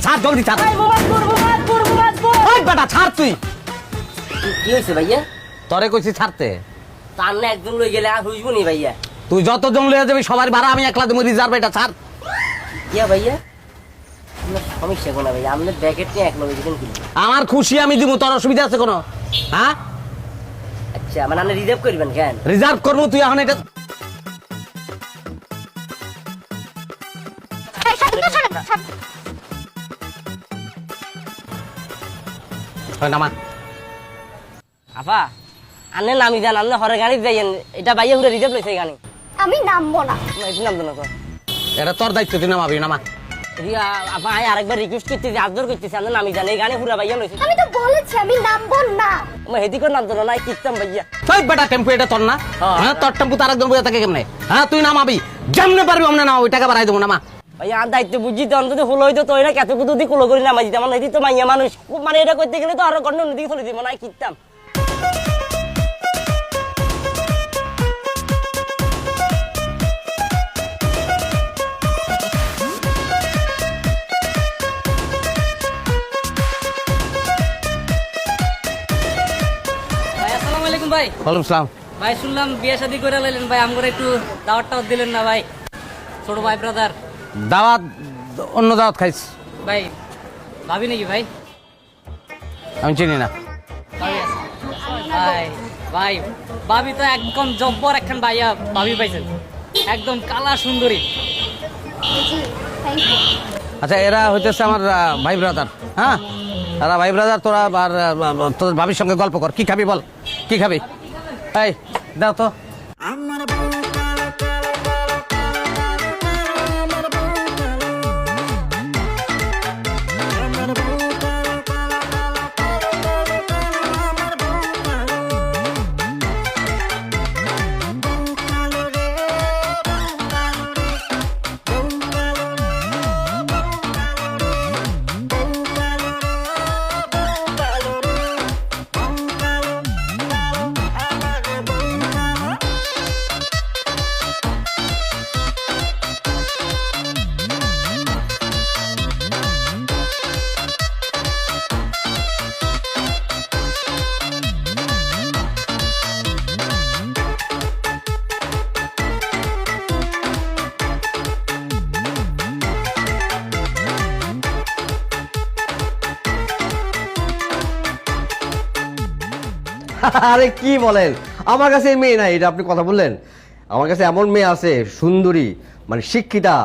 ছাড় জলদি ছাড়। ওই বেটা ছাড় তুই। কি হয়েছে ভাইয়া? তরে কইছি ছাড়তে। তার না একজন লই গেলে আর হইব নি ভাইয়া? তুই যতজন লইয়া যাবি সবার ভাড়া আমি একলা দেবো রিজার্ভ, এটা ছাড়। ইয়া ভাইয়া আপনার সমস্যা কোনা ভাইয়া? আপনার ব্যাকেট নিয়ে এক লগে দিবেন কি? আমার খুশি আমি দিব, তোর অসুবিধা আছে কোনো? হ্যাঁ আচ্ছা মানে আপনি রিজার্ভ করবেন কেন? রিজার্ভ করবো, তুই এখন এটা হয় নামা। আফা আনে নামি যান, আপনি হরে গাড়ি যাইয়েন। এটা ভাইয়া পুরো রিজার্ভ লইছে গাড়ি। আমি নামবো না। এটা নামতো না কো। এটা তোর দায়িত্ব, তুই নামাবি, নামা। রিয়া আপা আই আরেকবার রিকোয়েস্ট করতেছি, আদর করতেছি, আপনি নামি যান। এই গাড়ি পুরো ভাইয়া লইছে। আমি তো বলেছি আমি নামবো না। মই হেদি করে নামতো না কিতাম ভাইয়া। তুই বেটা টেম্পু এটা তোর না? হ্যাঁ। হ্যাঁ তোর টেম্পু তার একজন বইয়া থাকে কেমনে? হ্যাঁ তুই নামাবি, যেমনে পারবি অমনে নামাবি, টাকা বাড়াই দেবো, নামা। ভাইয়া আর দায়িত্ব বুঝি তো অন্তত হলো হইতো তো এরা কত কুতুদি কুলো করি নামাই দিতাম। আমার হেদি তো মাইয়া মানুষ, মানে এটা করতে গেলে তো আরো কন্ড নদী চলে দিব না কিতাম। ভাই আসসালামু আলাইকুম ভাই। ওয়ালাইকুম সালাম। ভাই শুনলাম বিয়ে শাদী করে লাইলেন ভাই, আমগরে একটু দাওয়াত টাওয়াত দিলেন না ভাই? ছোট ভাই ব্রাদার দাওয়াত, অন্য দাওয়াত খাইছ? ভাই ভাবি নাকি ভাই? আমি চিনি না। ভাবি আছে ভাই? ভাই ভাবি তো একদম জব্বর একখান ভাইয়া ভাবি পাইছেন, একদম কালা সুন্দরী। জি থ্যাংক ইউ। আচ্ছা এরা হইতেছে আমার ভাই ব্রাদার। হ্যাঁ এরা ভাই ব্রাদার। তোরা আর তোর ভাবির সঙ্গে গল্প কর। কি খাবি বল, কি খাবি? এই দাও তো। আরে কি বলেন, আমার কাছে এই মেয়ে নাই, এটা আপনি কথা বললেন। আমার কাছে এমন মেয়ে আছে সুন্দরী, মানে শিক্ষিতা,